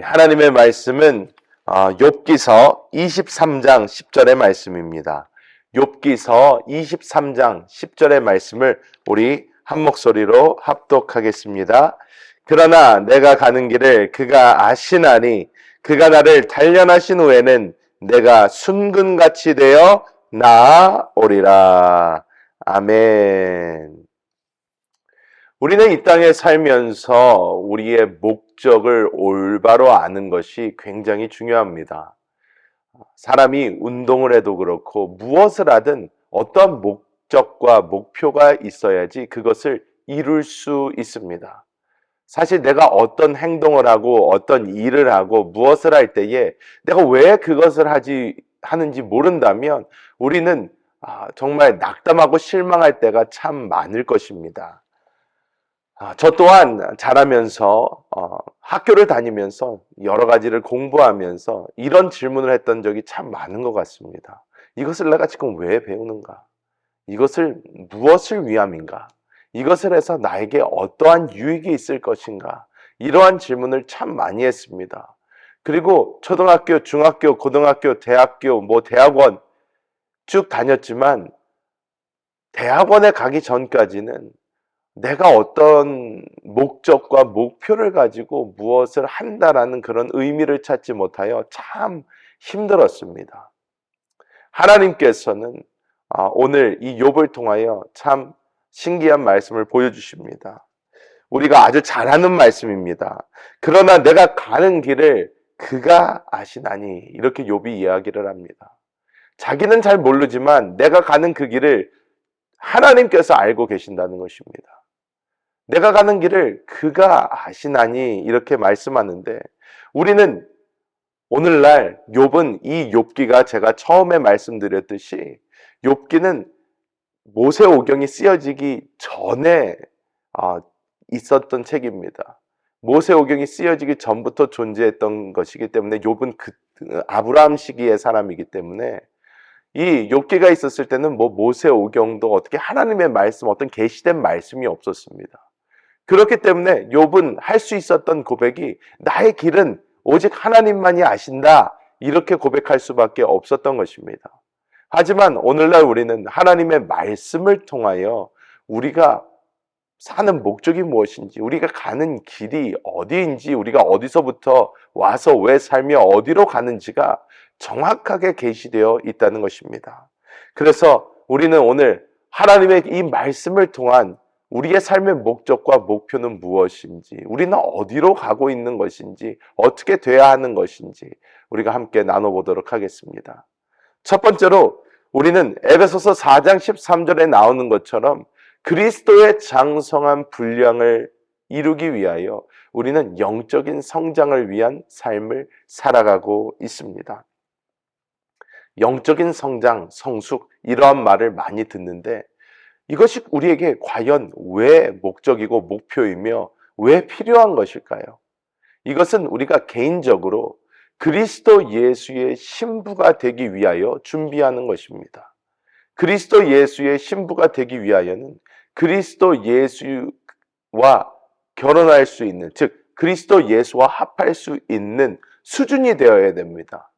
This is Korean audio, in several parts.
하나님의 말씀은 욥기서 23장 10절의 말씀입니다. 욥기서 23장 10절의 말씀을 우리 한 목소리로 합독하겠습니다. 그러나 내가 가는 길을 그가 아시나니 그가 나를 단련하신 후에는 내가 순금같이 되어 나아오리라. 아멘. 우리는 이 땅에 살면서 우리의 목적을 올바로 아는 것이 굉장히 중요합니다. 사람이 운동을 해도 그렇고 무엇을 하든 어떤 목적과 목표가 있어야지 그것을 이룰 수 있습니다. 사실 내가 어떤 행동을 하고 어떤 일을 하고 무엇을 할 때에 내가 왜 그것을 하는지 모른다면 우리는 정말 낙담하고 실망할 때가 참 많을 것입니다. 저 또한 자라면서 학교를 다니면서 여러 가지를 공부하면서 이런 질문을 했던 적이 참 많은 것 같습니다. 이것을 내가 지금 왜 배우는가? 이것을 무엇을 위함인가? 이것을 해서 나에게 어떠한 유익이 있을 것인가? 이러한 질문을 참 많이 했습니다. 그리고 초등학교, 중학교, 고등학교, 대학교, 대학원 쭉 다녔지만 대학원에 가기 전까지는 내가 어떤 목적과 목표를 가지고 무엇을 한다라는 그런 의미를 찾지 못하여 참 힘들었습니다. 하나님께서는 오늘 이 욥을 통하여 참 신기한 말씀을 보여주십니다. 우리가 아주 잘 아는 말씀입니다. 그러나 내가 가는 길을 그가 아시나니 이렇게 욥이 이야기를 합니다. 자기는 잘 모르지만 내가 가는 그 길을 하나님께서 알고 계신다는 것입니다. 내가 가는 길을 그가 아시나니 이렇게 말씀하는데 우리는 오늘날 욥은 이 욥기가 제가 처음에 말씀드렸듯이 욥기는 모세오경이 쓰여지기 전에 있었던 책입니다. 모세오경이 쓰여지기 전부터 존재했던 것이기 때문에 욥은 아브라함 시기의 사람이기 때문에 이 욥기가 있었을 때는 모세오경도 어떻게 하나님의 말씀, 어떤 계시된 말씀이 없었습니다. 그렇기 때문에 욥은 할 수 있었던 고백이 나의 길은 오직 하나님만이 아신다 이렇게 고백할 수밖에 없었던 것입니다. 하지만 오늘날 우리는 하나님의 말씀을 통하여 우리가 사는 목적이 무엇인지, 우리가 가는 길이 어디인지, 우리가 어디서부터 와서 왜 살며 어디로 가는지가 정확하게 계시되어 있다는 것입니다. 그래서 우리는 오늘 하나님의 이 말씀을 통한 우리의 삶의 목적과 목표는 무엇인지, 우리는 어디로 가고 있는 것인지, 어떻게 돼야 하는 것인지 우리가 함께 나눠보도록 하겠습니다. 첫 번째로 우리는 에베소서 4장 13절에 나오는 것처럼 그리스도의 장성한 분량을 이루기 위하여 우리는 영적인 성장을 위한 삶을 살아가고 있습니다. 영적인 성장, 성숙 이러한 말을 많이 듣는데 이것이 우리에게 과연 왜 목적이고 목표이며 왜 필요한 것일까요? 이것은 우리가 개인적으로 그리스도 예수의 신부가 되기 위하여 준비하는 것입니다. 그리스도 예수의 신부가 되기 위하여는 그리스도 예수와 결혼할 수 있는, 즉 그리스도 예수와 합할 수 있는 수준이 되어야 됩니다.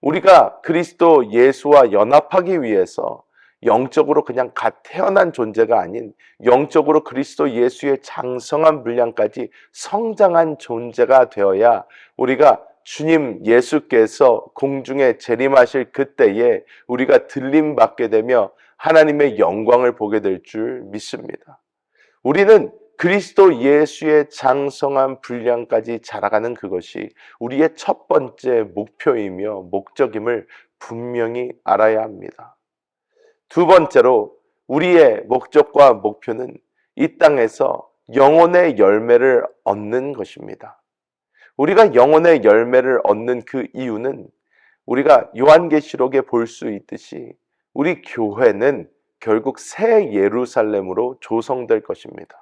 우리가 그리스도 예수와 연합하기 위해서 영적으로 그냥 갓 태어난 존재가 아닌 영적으로 그리스도 예수의 장성한 분량까지 성장한 존재가 되어야 우리가 주님 예수께서 공중에 재림하실 그때에 우리가 들림받게 되며 하나님의 영광을 보게 될 줄 믿습니다. 우리는 그리스도 예수의 장성한 분량까지 자라가는 그것이 우리의 첫 번째 목표이며 목적임을 분명히 알아야 합니다. 두 번째로 우리의 목적과 목표는 이 땅에서 영혼의 열매를 얻는 것입니다. 우리가 영혼의 열매를 얻는 그 이유는 우리가 요한계시록에 볼 수 있듯이 우리 교회는 결국 새 예루살렘으로 조성될 것입니다.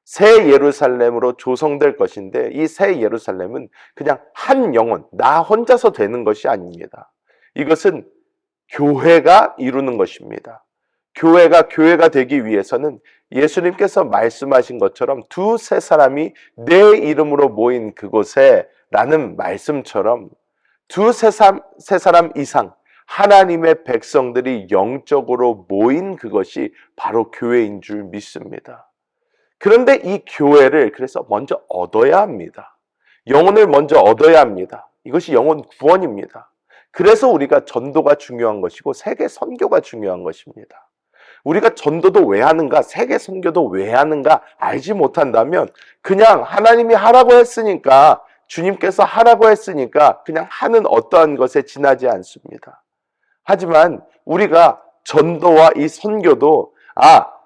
새 예루살렘으로 조성될 것인데 이 새 예루살렘은 그냥 한 영혼, 나 혼자서 되는 것이 아닙니다. 이것은 교회가 이루는 것입니다. 교회가 되기 위해서는 예수님께서 말씀하신 것처럼 두세 사람이 내 이름으로 모인 그곳에 라는 말씀처럼 두세 사람 이상 하나님의 백성들이 영적으로 모인 그것이 바로 교회인 줄 믿습니다. 그런데 이 교회를 그래서 먼저 얻어야 합니다. 영혼을 먼저 얻어야 합니다. 이것이 영혼 구원입니다. 그래서 우리가 전도가 중요한 것이고 세계 선교가 중요한 것입니다. 우리가 전도도 왜 하는가, 세계 선교도 왜 하는가 알지 못한다면 그냥 하나님이 하라고 했으니까, 주님께서 하라고 했으니까 그냥 하는 어떠한 것에 지나지 않습니다. 하지만 우리가 전도와 이 선교도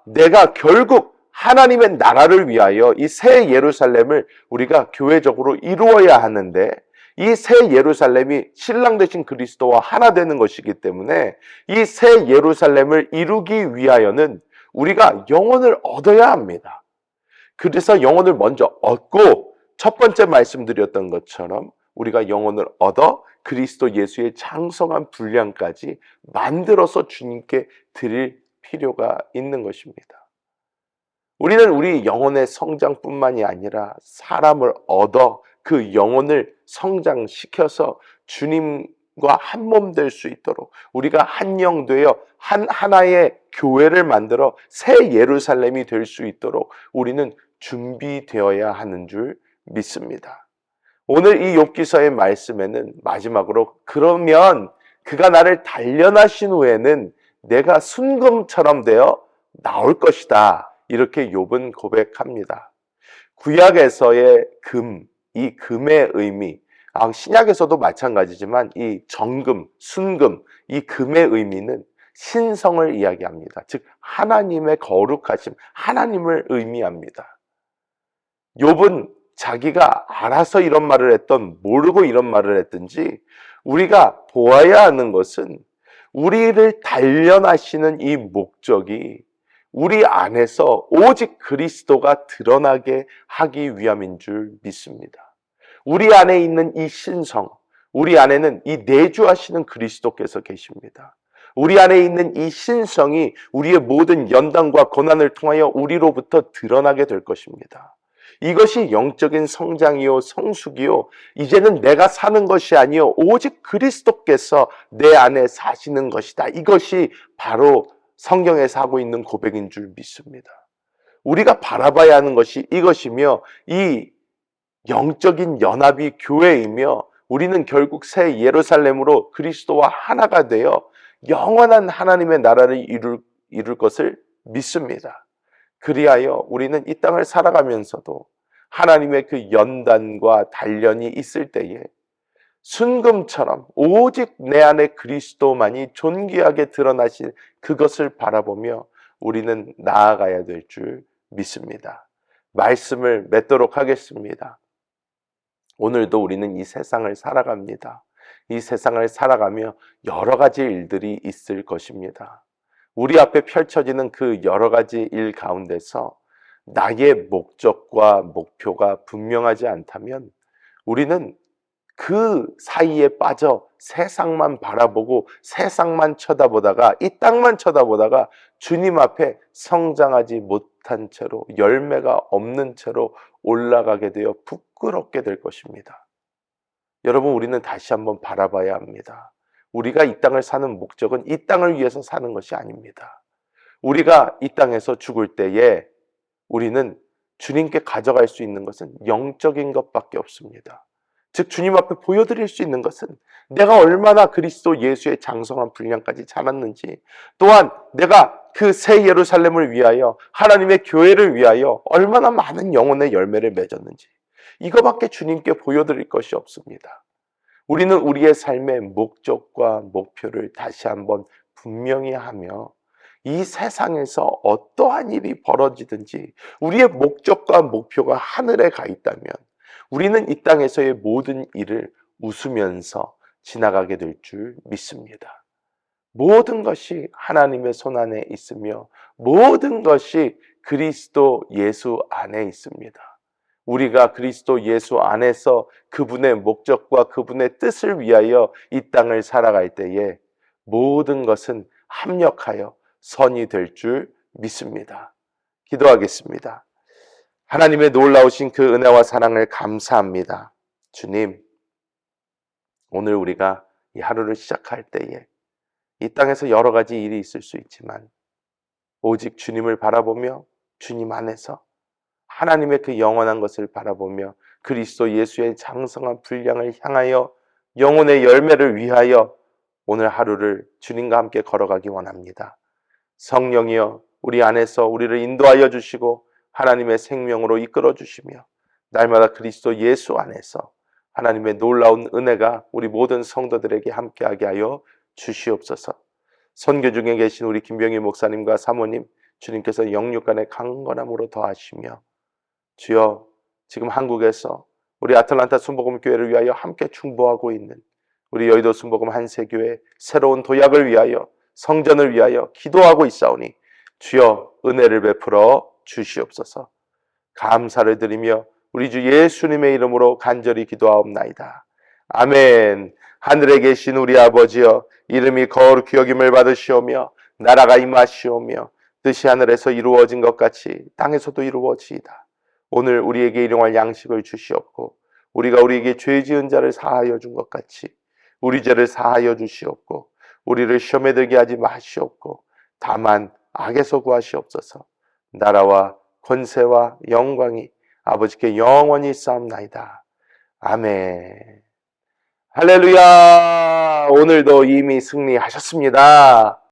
내가 결국 하나님의 나라를 위하여 이 새 예루살렘을 우리가 교회적으로 이루어야 하는데, 이 새 예루살렘이 신랑 되신 그리스도와 하나 되는 것이기 때문에 이 새 예루살렘을 이루기 위하여는 우리가 영혼을 얻어야 합니다. 그래서 영혼을 먼저 얻고, 첫 번째 말씀드렸던 것처럼 우리가 영혼을 얻어 그리스도 예수의 장성한 분량까지 만들어서 주님께 드릴 필요가 있는 것입니다. 우리는 우리 영혼의 성장뿐만이 아니라 사람을 얻어 그 영혼을 성장시켜서 주님과 한 몸 될 수 있도록, 우리가 한 영 되어 하나의 교회를 만들어 새 예루살렘이 될 수 있도록 우리는 준비되어야 하는 줄 믿습니다. 오늘 이 욥기서의 말씀에는 마지막으로 그러면 그가 나를 단련하신 후에는 내가 순금처럼 되어 나올 것이다, 이렇게 욥은 고백합니다. 구약에서의 금, 이 금의 의미, 신약에서도 마찬가지지만 이 정금, 순금, 이 금의 의미는 신성을 이야기합니다. 즉 하나님의 거룩하심, 하나님을 의미합니다. 욥은 자기가 알아서 이런 말을 했던, 모르고 이런 말을 했든지, 우리가 보아야 하는 것은 우리를 단련하시는 이 목적이 우리 안에서 오직 그리스도가 드러나게 하기 위함인 줄 믿습니다. 우리 안에 있는 이 신성, 우리 안에는 이 내주하시는 그리스도께서 계십니다. 우리 안에 있는 이 신성이 우리의 모든 연단과 고난을 통하여 우리로부터 드러나게 될 것입니다. 이것이 영적인 성장이요 성숙이요, 이제는 내가 사는 것이 아니요 오직 그리스도께서 내 안에 사시는 것이다. 이것이 바로 성경에서 하고 있는 고백인 줄 믿습니다. 우리가 바라봐야 하는 것이 이것이며, 이 영적인 연합이 교회이며, 우리는 결국 새 예루살렘으로 그리스도와 하나가 되어 영원한 하나님의 나라를 이룰 것을 믿습니다. 그리하여 우리는 이 땅을 살아가면서도 하나님의 그 연단과 단련이 있을 때에 순금처럼 오직 내 안에 그리스도만이 존귀하게 드러나신 그것을 바라보며 우리는 나아가야 될 줄 믿습니다. 말씀을 맺도록 하겠습니다. 오늘도 우리는 이 세상을 살아갑니다. 이 세상을 살아가며 여러 가지 일들이 있을 것입니다. 우리 앞에 펼쳐지는 그 여러 가지 일 가운데서 나의 목적과 목표가 분명하지 않다면 우리는 그 사이에 빠져 세상만 바라보고 세상만 쳐다보다가, 이 땅만 쳐다보다가 주님 앞에 성장하지 못한 채로, 열매가 없는 채로 올라가게 되어 부끄럽게 될 것입니다. 여러분, 우리는 다시 한번 바라봐야 합니다. 우리가 이 땅을 사는 목적은 이 땅을 위해서 사는 것이 아닙니다. 우리가 이 땅에서 죽을 때에 우리는 주님께 가져갈 수 있는 것은 영적인 것밖에 없습니다. 즉 주님 앞에 보여드릴 수 있는 것은 내가 얼마나 그리스도 예수의 장성한 분량까지 자랐는지, 또한 내가 그 새 예루살렘을 위하여, 하나님의 교회를 위하여 얼마나 많은 영혼의 열매를 맺었는지, 이거밖에 주님께 보여드릴 것이 없습니다. 우리는 우리의 삶의 목적과 목표를 다시 한번 분명히 하며, 이 세상에서 어떠한 일이 벌어지든지 우리의 목적과 목표가 하늘에 가 있다면 우리는 이 땅에서의 모든 일을 웃으면서 지나가게 될 줄 믿습니다. 모든 것이 하나님의 손 안에 있으며 모든 것이 그리스도 예수 안에 있습니다. 우리가 그리스도 예수 안에서 그분의 목적과 그분의 뜻을 위하여 이 땅을 살아갈 때에 모든 것은 합력하여 선이 될 줄 믿습니다. 기도하겠습니다. 하나님의 놀라우신 그 은혜와 사랑을 감사합니다. 주님, 오늘 우리가 이 하루를 시작할 때에 이 땅에서 여러 가지 일이 있을 수 있지만 오직 주님을 바라보며 주님 안에서 하나님의 그 영원한 것을 바라보며 그리스도 예수의 장성한 분량을 향하여 영혼의 열매를 위하여 오늘 하루를 주님과 함께 걸어가기 원합니다. 성령이여 우리 안에서 우리를 인도하여 주시고 하나님의 생명으로 이끌어 주시며 날마다 그리스도 예수 안에서 하나님의 놀라운 은혜가 우리 모든 성도들에게 함께하게 하여 주시옵소서. 선교 중에 계신 우리 김병희 목사님과 사모님, 주님께서 영육간의 강건함으로 더하시며 주여 지금 한국에서 우리 아틀란타 순복음교회를 위하여 함께 중보하고 있는 우리 여의도 순복음 한세교회 새로운 도약을 위하여 성전을 위하여 기도하고 있사오니 주여 은혜를 베풀어 주시옵소서. 감사를 드리며 우리 주 예수님의 이름으로 간절히 기도하옵나이다. 아멘. 하늘에 계신 우리 아버지여, 이름이 거룩히 여김을 받으시오며 나라가 임하시오며 뜻이 하늘에서 이루어진 것 같이 땅에서도 이루어지이다. 오늘 우리에게 일용할 양식을 주시옵고 우리가 우리에게 죄 지은 자를 사하여 준 것 같이 우리 죄를 사하여 주시옵고 우리를 시험에 들게 하지 마시옵고 다만 악에서 구하시옵소서. 나라와 권세와 영광이 아버지께 영원히 쌓옵나이다. 아멘. 할렐루야. 오늘도 이미 승리하셨습니다.